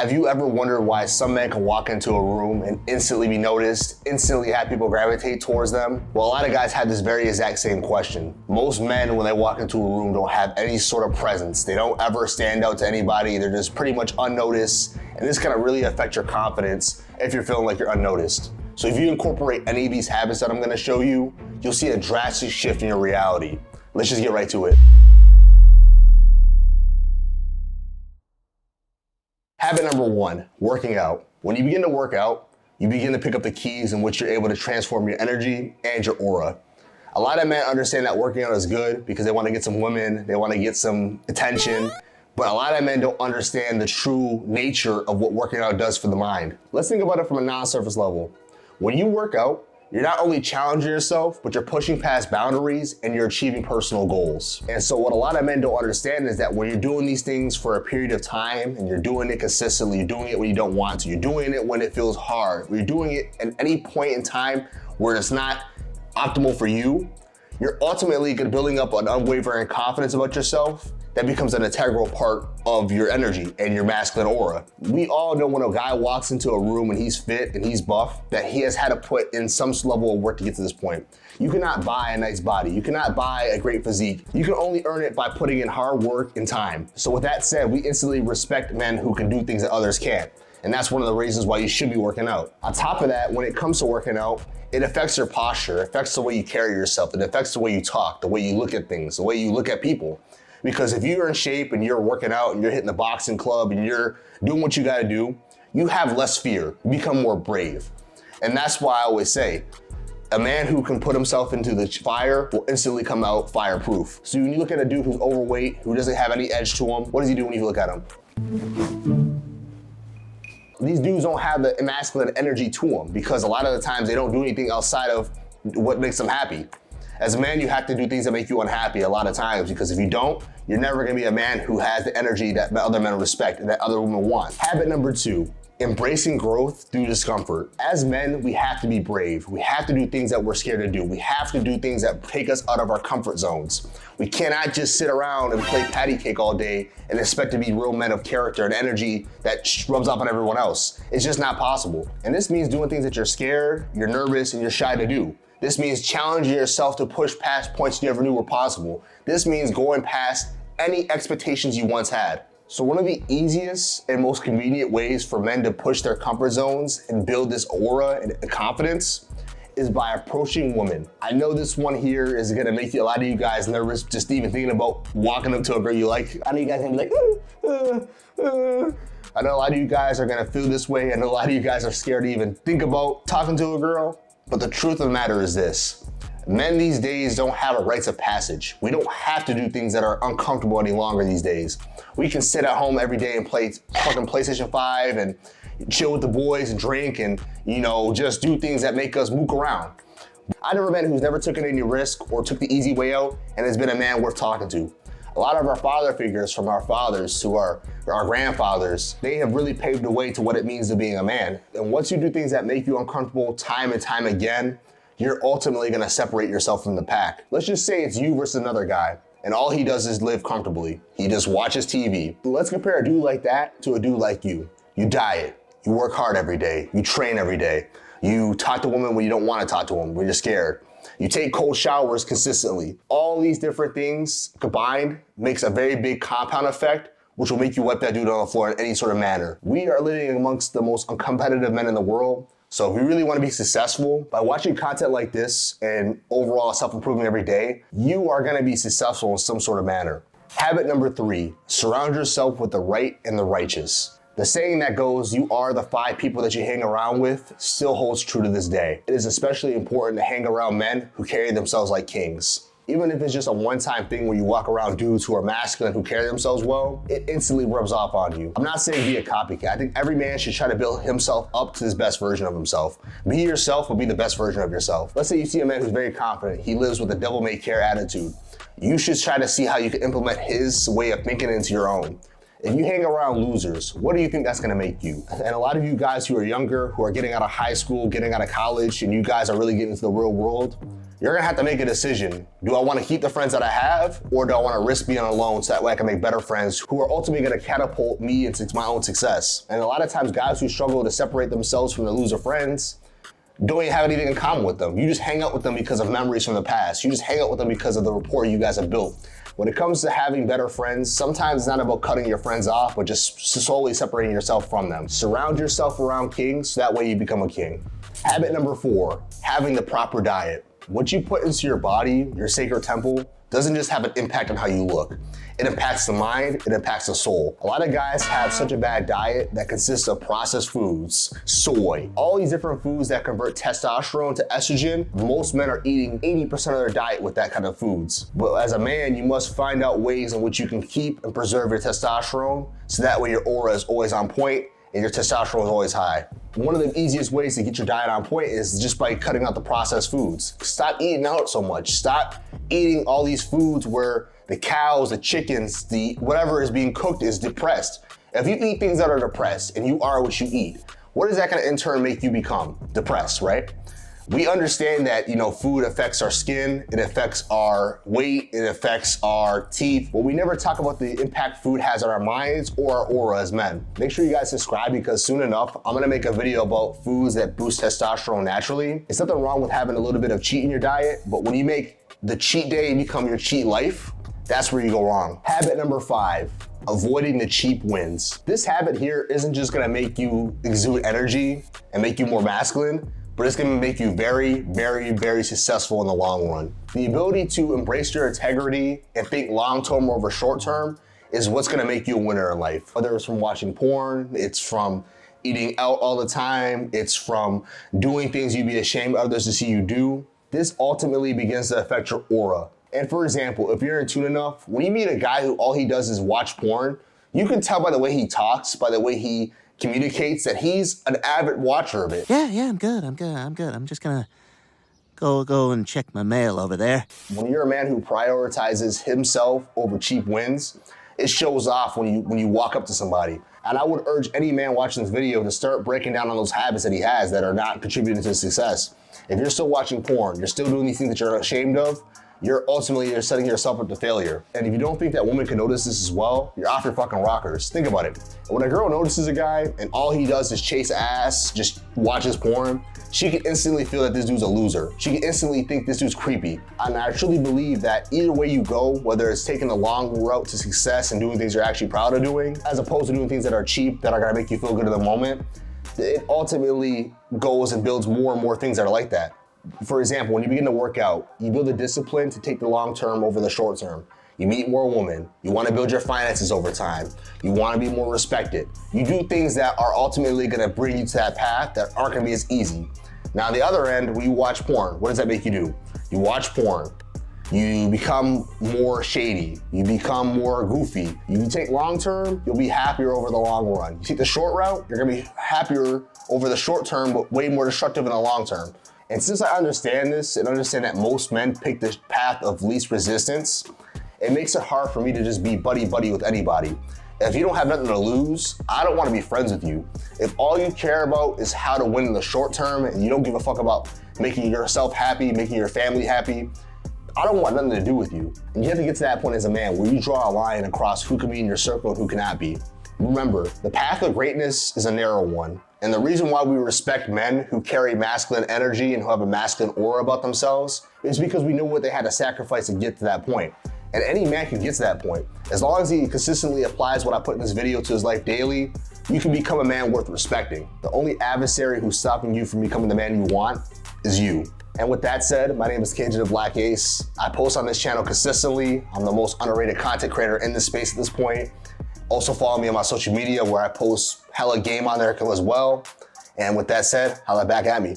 Have you ever wondered why some men can walk into a room and instantly be noticed, instantly have people gravitate towards them? Well, a lot of guys have this very exact same question. Most men, when they walk into a room, don't have any sort of presence. They don't ever stand out to anybody. They're just pretty much unnoticed. And this can really affect your confidence if you're feeling like you're unnoticed. So if you incorporate any of these habits that I'm gonna show you, you'll see a drastic shift in your reality. Let's just get right to it. Habit number 1, working out. When you begin to work out, you begin to pick up the keys in which you're able to transform your energy and your aura. A lot of men understand that working out is good because they want to get some women, they want to get some attention, but a lot of men don't understand the true nature of what working out does for the mind. Let's think about it from a non-surface level. When you work out, you're not only challenging yourself, but you're pushing past boundaries and you're achieving personal goals. And so what a lot of men don't understand is that when you're doing these things for a period of time and you're doing it consistently, you're doing it when you don't want to, you're doing it when it feels hard, you're doing it at any point in time where it's not optimal for you, you're ultimately building up an unwavering confidence about yourself that becomes an integral part of your energy and your masculine aura. We all know when a guy walks into a room and he's fit and he's buff, that he has had to put in some level of work to get to this point. You cannot buy a nice body. You cannot buy a great physique. You can only earn it by putting in hard work and time. So with that said, we instantly respect men who can do things that others can't. And that's one of the reasons why you should be working out. On top of that, when it comes to working out, it affects your posture, it affects the way you carry yourself, it affects the way you talk, the way you look at things, the way you look at people. Because if you're in shape and you're working out and you're hitting the boxing club and you're doing what you gotta do, you have less fear, you become more brave. And that's why I always say, a man who can put himself into the fire will instantly come out fireproof. So when you look at a dude who's overweight, who doesn't have any edge to him, what does he do when you look at him? These dudes don't have the masculine energy to them because a lot of the times they don't do anything outside of what makes them happy. As a man, you have to do things that make you unhappy a lot of times because if you don't, you're never gonna be a man who has the energy that other men respect and that other women want. Habit number 2, embracing growth through discomfort. As men, we have to be brave. We have to do things that we're scared to do. We have to do things that take us out of our comfort zones. We cannot just sit around and play patty cake all day and expect to be real men of character and energy that rubs off on everyone else. It's just not possible. And this means doing things that you're scared, you're nervous, and you're shy to do. This means challenging yourself to push past points you never knew were possible. This means going past any expectations you once had. So one of the easiest and most convenient ways for men to push their comfort zones and build this aura and confidence is by approaching women. I know this one here is gonna make a lot of you guys nervous just even thinking about walking up to a girl you like. I know you guys are gonna be like, I know a lot of you guys are gonna feel this way. I know a lot of you guys are scared to even think about talking to a girl. But the truth of the matter is this. Men these days don't have a rites of passage. We don't have to do things that are uncomfortable any longer these days. We can sit at home every day and play fucking PlayStation 5 and chill with the boys and drink and, just do things that make us mook around. I know a man who's never taken any risk or took the easy way out and has been a man worth talking to. A lot of our father figures, from our fathers to our grandfathers, they have really paved the way to what it means to being a man. And once you do things that make you uncomfortable time and time again, you're ultimately gonna separate yourself from the pack. Let's just say it's you versus another guy, and all he does is live comfortably. He just watches TV. Let's compare a dude like that to a dude like you. You diet, you work hard every day, you train every day, you talk to women when you don't wanna talk to them, when you're scared. You take cold showers consistently. All these different things combined makes a very big compound effect, which will make you wipe that dude on the floor in any sort of manner. We are living amongst the most competitive men in the world. So if we really want to be successful, by watching content like this and overall self-improvement every day, you are going to be successful in some sort of manner. Habit number 3, surround yourself with the right and the righteous. The saying that goes, you are the 5 people that you hang around with, still holds true to this day. It is especially important to hang around men who carry themselves like kings. Even if it's just a one-time thing where you walk around dudes who are masculine, who carry themselves well, it instantly rubs off on you. I'm not saying be a copycat. I think every man should try to build himself up to his best version of himself. Be yourself, but be the best version of yourself. Let's say you see a man who's very confident. He lives with a devil-may-care attitude. You should try to see how you can implement his way of thinking into your own. If you hang around losers, what do you think that's gonna make you? And a lot of you guys who are younger, who are getting out of high school, getting out of college, and you guys are really getting into the real world, you're gonna have to make a decision. Do I wanna keep the friends that I have, or do I wanna risk being alone so that way I can make better friends who are ultimately gonna catapult me into my own success? And a lot of times guys who struggle to separate themselves from their loser friends don't even have anything in common with them. You just hang out with them because of memories from the past. You just hang out with them because of the rapport you guys have built. When it comes to having better friends, sometimes it's not about cutting your friends off, but just slowly separating yourself from them. Surround yourself around kings, so that way you become a king. Habit number 4, having the proper diet. What you put into your body, your sacred temple, doesn't just have an impact on how you look. It impacts the mind, it impacts the soul. A lot of guys have such a bad diet that consists of processed foods, soy, all these different foods that convert testosterone to estrogen. Most men are eating 80% of their diet with that kind of foods. But as a man, you must find out ways in which you can keep and preserve your testosterone, so that way your aura is always on point and your testosterone is always high. One of the easiest ways to get your diet on point is just by cutting out the processed foods. Stop eating out so much. Stop eating all these foods where the cows, the chickens, the whatever is being cooked is depressed. If you eat things that are depressed and you are what you eat, what is that gonna in turn make you become? Depressed, right? We understand that, food affects our skin, it affects our weight, it affects our teeth, but we never talk about the impact food has on our minds or our aura as men. Make sure you guys subscribe, because soon enough, I'm gonna make a video about foods that boost testosterone naturally. There's nothing wrong with having a little bit of cheat in your diet, but when you make the cheat day become your cheat life, that's where you go wrong. Habit number 5, avoiding the cheap wins. This habit here isn't just gonna make you exude energy and make you more masculine, but it's gonna make you very, very, very successful in the long run. The ability to embrace your integrity and think long-term over short-term is what's gonna make you a winner in life. Whether it's from watching porn, it's from eating out all the time, it's from doing things you'd be ashamed of others to see you do. This ultimately begins to affect your aura. And for example, if you're in tune enough, when you meet a guy who all he does is watch porn, you can tell by the way he talks, by the way he communicates, that he's an avid watcher of it. Yeah, I'm good. I'm just gonna go and check my mail over there. When you're a man who prioritizes himself over cheap wins, it shows off when you walk up to somebody. And I would urge any man watching this video to start breaking down on those habits that he has that are not contributing to his success. If you're still watching porn, you're still doing these things that you're ashamed of, you're setting yourself up to failure. And if you don't think that women can notice this as well, you're off your fucking rockers. Think about it. When a girl notices a guy and all he does is chase ass, just watches porn, she can instantly feel that this dude's a loser. She can instantly think this dude's creepy. And I truly believe that either way you go, whether it's taking the long route to success and doing things you're actually proud of doing, as opposed to doing things that are cheap, that are gonna make you feel good in the moment, it ultimately goes and builds more and more things that are like that. For example, when you begin to work out, you build a discipline to take the long term over the short term. You meet more women. You want to build your finances over time. You want to be more respected. You do things that are ultimately going to bring you to that path that aren't going to be as easy. Now, on the other end, when you watch porn, what does that make you do? You watch porn. You become more shady. You become more goofy. You take long term, you'll be happier over the long run. You take the short route, you're going to be happier over the short term, but way more destructive in the long term. And since I understand this and understand that most men pick the path of least resistance, it makes it hard for me to just be buddy-buddy with anybody. If you don't have nothing to lose, I don't want to be friends with you. If all you care about is how to win in the short term and you don't give a fuck about making yourself happy, making your family happy, I don't want nothing to do with you. And you have to get to that point as a man where you draw a line across who can be in your circle and who cannot be. Remember, the path of greatness is a narrow one. And the reason why we respect men who carry masculine energy and who have a masculine aura about themselves is because we know what they had to sacrifice to get to that point. And any man can get to that point. As long as he consistently applies what I put in this video to his life daily, you can become a man worth respecting. The only adversary who's stopping you from becoming the man you want is you. And with that said, my name is KJTheBlackAce. I post on this channel consistently. I'm the most underrated content creator in this space at this point. Also follow me on my social media where I post hella game on there as well. And with that said, holla back at me.